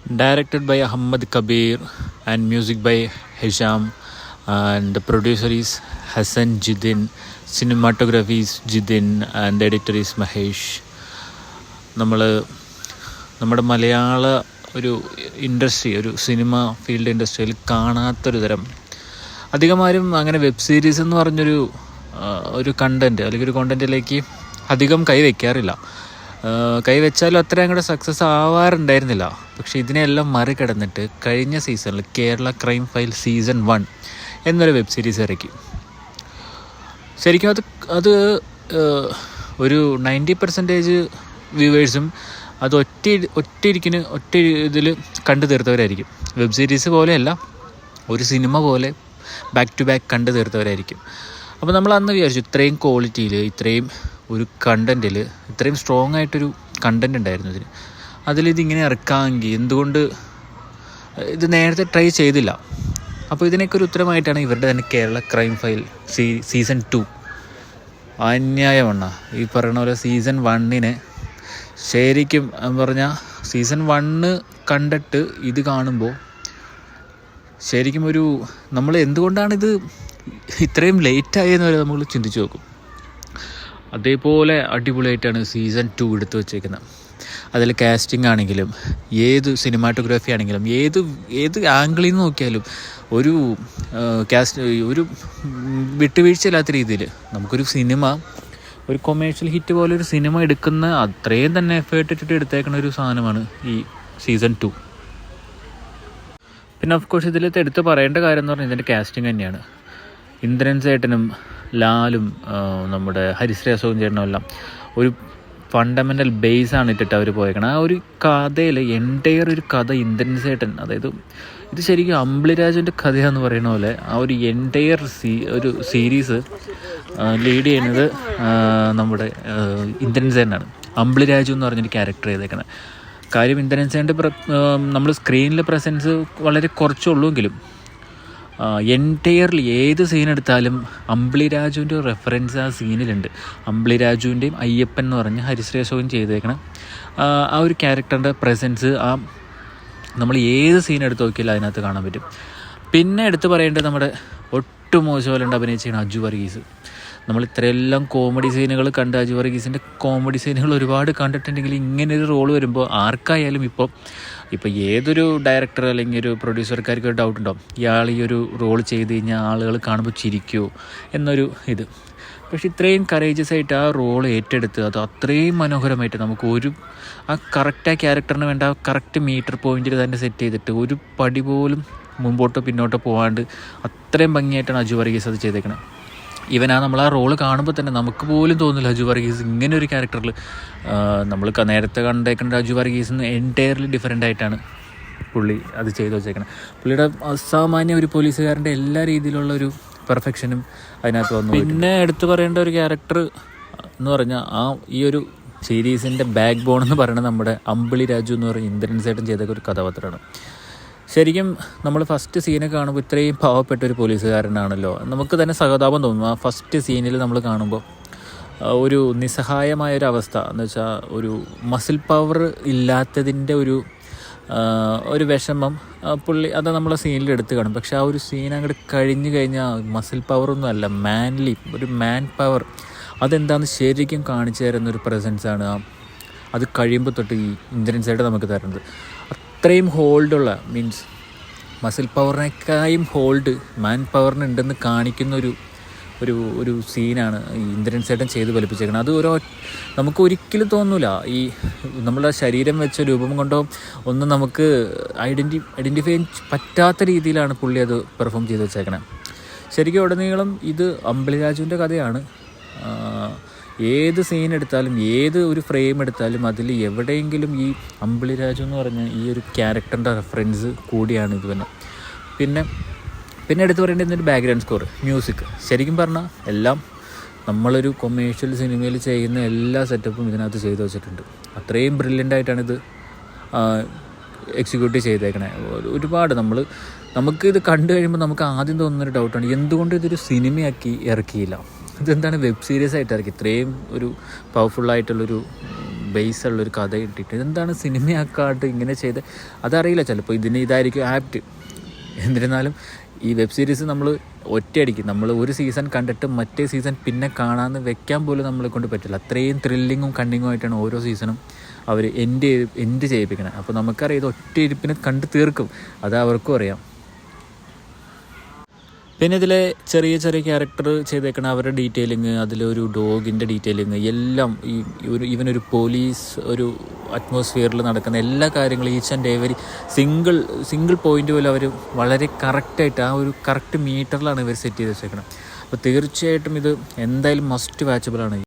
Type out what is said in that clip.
Directed by Ahmad Kabir and music by Hisham, and the producer is Hassan Jidin, cinematography is Jidin, and the editor is Mahesh. നമ്മുടെ മലയാള ഒരു industry, ഒരു cinema field ഇൻഡസ്ട്രിയിൽ കാണാത്തൊരു തരം, അധികമാരും അങ്ങനെ web series എന്ന് പറഞ്ഞൊരു കണ്ടൻറ്റ് അല്ലെങ്കിൽ ഒരു കോണ്ടൻറ്റിലേക്ക് അധികം കൈവയ്ക്കാറില്ല. കൈവച്ചാലും അത്ര അങ്ങോട്ട് സക്സസ് ആവാറുണ്ടായിരുന്നില്ല. പക്ഷേ ഇതിനെല്ലാം മറികടന്നിട്ട് കഴിഞ്ഞ സീസണിൽ കേരള ക്രൈം ഫയൽ സീസൺ 1 എന്നൊരു വെബ് സീരീസ് ഇറക്കി. ശരിക്കും അത് ഒരു 90% വ്യൂവേഴ്സും അത് ഒറ്റ ഇതിൽ കണ്ടു തീർത്തവരായിരിക്കും. വെബ് സീരീസ് പോലെയല്ല, ഒരു സിനിമ പോലെ ബാക്ക് ടു ബാക്ക് കണ്ടു തീർത്തവരായിരിക്കും. അപ്പോൾ നമ്മൾ അന്ന് വിചാരിച്ചു, ഇത്രയും ക്വാളിറ്റിയിൽ, ഇത്രയും ഒരു കണ്ടൻറ്റിൽ, ഇത്രയും സ്ട്രോങ് ആയിട്ടൊരു കണ്ടൻറ് ഉണ്ടായിരുന്നു ഇതിന്, അതിലിതിങ്ങനെ ഇറക്കാമെങ്കിൽ എന്തുകൊണ്ട് ഇത് നേരത്തെ ട്രൈ ചെയ്തില്ല. അപ്പോൾ ഇതിനൊക്കെ ഒരു ഉത്തരമായിട്ടാണ് ഇവരുടെ തന്നെ കേരള ക്രൈം ഫയൽ സീസൺ 2. അന്യായമാണ് ഈ പറയുന്ന പോലെ. സീസൺ 1 ശരിക്കും പറഞ്ഞാൽ സീസൺ 1 കണ്ടിട്ട് ഇത് കാണുമ്പോൾ ശരിക്കും നമ്മൾ എന്തുകൊണ്ടാണിത് ഇത്രയും ലേറ്റായെന്ന് വരെ നമ്മൾ ചിന്തിച്ച് നോക്കും. അതേപോലെ അടിപൊളിയായിട്ടാണ് സീസൺ 2 എടുത്തു വച്ചേക്കുന്നത്. അതിൽ കാസ്റ്റിംഗ് ആണെങ്കിലും, ഏത് സിനിമാറ്റോഗ്രാഫി ആണെങ്കിലും, ഏത് ആംഗിളിൽ നിന്ന് നോക്കിയാലും ഒരു വിട്ടുവീഴ്ചയില്ലാത്ത രീതിയിൽ നമുക്കൊരു സിനിമ, ഒരു കൊമേഴ്ഷ്യൽ ഹിറ്റ് പോലെ ഒരു സിനിമ എടുക്കുന്ന അത്രയും തന്നെ എഫേർട്ട് ഇട്ടിട്ട് എടുത്തേക്കുന്ന ഒരു സാധനമാണ് ഈ സീസൺ 2. പിന്നെ ഓഫ് കോഴ്സ് ഇതിൽ എടുത്ത് പറയേണ്ട കാര്യം എന്ന് പറഞ്ഞാൽ ഇതിൻ്റെ കാസ്റ്റിംഗ് തന്നെയാണ്. ഇന്ദ്രൻ ചേട്ടനും ലാലും നമ്മുടെ ഹരിശ്രീ അശോകൻ ചേട്ടനും എല്ലാം ഒരു ഫണ്ടമെൻ്റൽ ബേസാണ് ഇട്ടിട്ട് അവർ പോയേക്കണം. ആ ഒരു കഥയിൽ എൻ്റയർ ഒരു കഥ ഇന്ദ്രൻ ചേട്ടൻ, അതായത് ഇത് ശരിക്കും അമ്പിളിരാജുവിൻ്റെ കഥയാന്ന് പറയുന്ന പോലെ ആ ഒരു എൻ്റയർ ഒരു സീരീസ് ലീഡ് ചെയ്യുന്നത് നമ്മുടെ ഇന്ദ്രൻ ചേട്ടനാണ്. അമ്പിളിരാജു എന്ന് പറഞ്ഞൊരു ക്യാരക്ടർ ചെയ്തേക്കുന്നത്. കാര്യം ഇന്ദ്രൻ ചേട്ടൻ്റെ നമ്മൾ സ്ക്രീനിലെ പ്രസൻസ് വളരെ കുറച്ചുള്ളൂവെങ്കിലും എൻറ്റയർലി ഏത് സീൻ എടുത്താലും അമ്പിളിരാജുവിൻ്റെ റെഫറൻസ് ആ സീനിലുണ്ട്. അമ്പിളിരാജുവിൻ്റെയും അയ്യപ്പൻ എന്ന് പറഞ്ഞ് ഹരിശ്രീ അശോകൻ ചെയ്തേക്കണം ആ ഒരു ക്യാരക്ടറിൻ്റെ പ്രസൻസ് നമ്മൾ ഏത് സീൻ എടുത്ത് നോക്കിയാലും അതിനകത്ത് കാണാൻ പറ്റും. പിന്നെ എടുത്ത് പറയേണ്ടത് നമ്മുടെ ഒട്ടും മോശമല്ലാണ്ട് അഭിനയിച്ചാണ് അജു വർഗീസ്. നമ്മൾ ഇത്രയെല്ലാം കോമഡി സീനുകൾ കണ്ട്, അജു വർഗീസിൻ്റെ കോമഡി സീനുകൾ ഒരുപാട് കണ്ടിട്ടുണ്ടെങ്കിൽ ഇങ്ങനൊരു റോൾ വരുമ്പോൾ ആർക്കായാലും ഇപ്പോൾ ഏതൊരു ഡയറക്ടർ അല്ലെങ്കിൽ ഒരു പ്രൊഡ്യൂസർക്കാർക്ക് ഒരു ഡൗട്ട് ഉണ്ടാവും, ഇയാൾ ഈ ഒരു റോൾ ചെയ്ത് കഴിഞ്ഞാൽ ആളുകൾ കാണുമ്പോൾ ചിരിക്കുമോ എന്നൊരു ഇത്. പക്ഷെ ഇത്രയും കറേജസ് ആയിട്ട് ആ റോൾ ഏറ്റെടുത്ത് അത് അത്രയും മനോഹരമായിട്ട് നമുക്ക് ആ കറക്റ്റ് ആ ക്യാരക്ടറിന് വേണ്ട ആ കറക്റ്റ് മീറ്റർ പോയിന്റിൽ തന്നെ സെറ്റ് ചെയ്തിട്ട് ഒരു പടി പോലും മുമ്പോട്ടോ പിന്നോട്ടോ പോകാണ്ട് അത്രയും ഭംഗിയായിട്ടാണ് അജു വർഗീസ് അത് ചെയ്തേക്കുന്നത്. നമ്മൾ ആ റോള് കാണുമ്പോൾ തന്നെ നമുക്ക് പോലും തോന്നില്ല അജു വർഗീസ് ഇങ്ങനെ ഒരു ക്യാരക്ടറിൽ. നമ്മൾ നേരത്തെ കണ്ടേക്കേണ്ട അജു വർഗീസിൽ നിന്ന് എൻറ്റയർലി ഡിഫറെൻ്റ് ആയിട്ടാണ് പുള്ളി അത് ചെയ്തു വെച്ചേക്കുന്നത്. പുള്ളിയുടെ അസാമാന്യ ഒരു പോലീസുകാരൻ്റെ എല്ലാ രീതിയിലുള്ള ഒരു പെർഫെക്ഷനും അതിനകത്ത് വന്നു. പിന്നെ എടുത്തു പറയേണ്ട ഒരു ക്യാരക്ടർ എന്ന് പറഞ്ഞാൽ ഈ ഒരു സീരീസിൻ്റെ ബാക്ക് ബോൺ എന്ന് പറയുന്നത് നമ്മുടെ അമ്പിളിരാജു എന്ന് പറയുന്ന ഇന്ദ്രൻ ചേട്ടൻ ചെയ്ത ഒരു കഥാപാത്രമാണ്. ശരിക്കും നമ്മൾ ഫസ്റ്റ് സീനൊക്കെ കാണുമ്പോൾ ഇത്രയും പാവപ്പെട്ട ഒരു പോലീസുകാരനാണല്ലോ, നമുക്ക് തന്നെ സഹതാപം തോന്നും. ആ ഫസ്റ്റ് സീനിൽ നമ്മൾ കാണുമ്പോൾ ഒരു നിസ്സഹായമായൊരവസ്ഥ എന്ന് വെച്ചാൽ ഒരു മസിൽ പവർ ഇല്ലാത്തതിൻ്റെ ഒരു വിഷമം പുള്ളി അത് നമ്മളെ സീനിൽ എടുത്ത് കാണും. പക്ഷെ ആ ഒരു സീൻ അങ്ങോട്ട് കഴിഞ്ഞ് കഴിഞ്ഞാൽ മസിൽ പവറൊന്നും അല്ല, ഒരു മാൻ പവർ അതെന്താണെന്ന് ശരിക്കും കാണിച്ചു തരുന്നൊരു പ്രസൻസാണ് അത് കഴിയുമ്പോൾ തൊട്ട് ഈ ഇന്ദ്രൻ സൈഡ് നമുക്ക് തരുന്നത്. അത്രയും ഹോൾഡുള്ള, മീൻസ് മസിൽ പവറിനേക്കായും ഹോൾഡ് മാൻ പവറിനുണ്ടെന്ന് കാണിക്കുന്ന ഒരു സീനാണ് ഈ ഇന്ദ്രൻ ചേട്ടൻ ചെയ്ത് ഫലിപ്പിച്ചേക്കുന്നത്. അത് നമുക്ക് ഒരിക്കലും തോന്നില്ല, ഈ നമ്മുടെ ശരീരം വെച്ച രൂപം കൊണ്ടോ ഒന്നും നമുക്ക് ഐഡൻറ്റിഫൈ പറ്റാത്ത രീതിയിലാണ് പുള്ളി അത് പെർഫോം ചെയ്ത് വെച്ചേക്കണേ. ശരിക്കും ഉടനീളം ഇത് അമ്പിളിരാജുവിൻ്റെ കഥയാണ്. ഏത് സീൻ എടുത്താലും, ഏത് ഒരു ഫ്രെയിം എടുത്താലും അതിൽ എവിടെയെങ്കിലും ഈ അമ്പിളിരാജു എന്ന് പറഞ്ഞ ഈ ഒരു ക്യാരക്ടറിൻ്റെ റെഫറൻസ് കൂടിയാണ് ഇത് തന്നെ. പിന്നെ എടുത്തു പറയേണ്ടത് ഒരു ബാക്ക്ഗ്രൗണ്ട് സ്കോർ, മ്യൂസിക്. ശരിക്കും പറഞ്ഞാൽ എല്ലാം നമ്മളൊരു കൊമേഴ്ഷ്യൽ സിനിമയിൽ ചെയ്യുന്ന എല്ലാ സെറ്റപ്പും ഇതിനകത്ത് ചെയ്തു വെച്ചിട്ടുണ്ട്. അത്രയും ബ്രില്യൻ്റ് ആയിട്ടാണിത് എക്സിക്യൂട്ട് ചെയ്തേക്കണേ. ഒരുപാട് നമുക്കിത് കണ്ടു കഴിയുമ്പോൾ നമുക്ക് ആദ്യം തോന്നുന്നൊരു ഡൗട്ടാണ്, എന്തുകൊണ്ട് ഇതൊരു സിനിമയാക്കി ഇറക്കിയില്ല, ഇതെന്താണ് വെബ് സീരീസ് ആയിട്ട് ഇറക്കി. ഇത്രയും ഒരു പവർഫുള്ളായിട്ടുള്ളൊരു ബേസ് ഉള്ളൊരു കഥ ഇട്ടിട്ട് എന്താണ് സിനിമയാക്കാട്ട് ഇങ്ങനെ ചെയ്ത് അതറിയില്ല, ചിലപ്പോൾ ഇതായിരിക്കും ആപ്റ്റ്. എന്നിരുന്നാലും ഈ വെബ് സീരീസ് നമ്മൾ ഒറ്റയടിക്ക് നമ്മൾ ഒരു സീസൺ കണ്ടിട്ട് മറ്റേ സീസൺ പിന്നെ കാണാമെന്ന് വെക്കാൻ പോലും നമ്മളെ കൊണ്ട് പറ്റില്ല. അത്രയും ത്രില്ലിങ്ങും കണ്ണിങ്ങും ആയിട്ടാണ് ഓരോ സീസണും അവർ എൻഡ് ചെയ്യിപ്പിക്കണം. അപ്പോൾ നമുക്കറിയാം ഇത് ഒറ്റ ഇരിപ്പിനെ കണ്ട് തീർക്കും, അത് അവർക്കും അറിയാം. പിന്നെ ഇതിലെ ചെറിയ ചെറിയ ക്യാരക്ടർ ചെയ്തേക്കണ അവരുടെ ഡീറ്റെയിലിങ്, അതിലൊരു ഡോഗിൻ്റെ ഡീറ്റെയിലിങ് എല്ലാം, ഇവനൊരു പോലീസ് ഒരു അറ്റ്മോസ്ഫിയറിൽ നടക്കുന്ന എല്ലാ കാര്യങ്ങളും each and every single point പോലും അവർ വളരെ കറക്റ്റായിട്ട് ആ ഒരു കറക്റ്റ് മീറ്ററിലാണ് ഇവർ സെറ്റ് ചെയ്ത് വെച്ചേക്കണം. അപ്പോൾ തീർച്ചയായിട്ടും ഇത് എന്തായാലും മസ്റ്റ് വാച്ചബിളാണ്.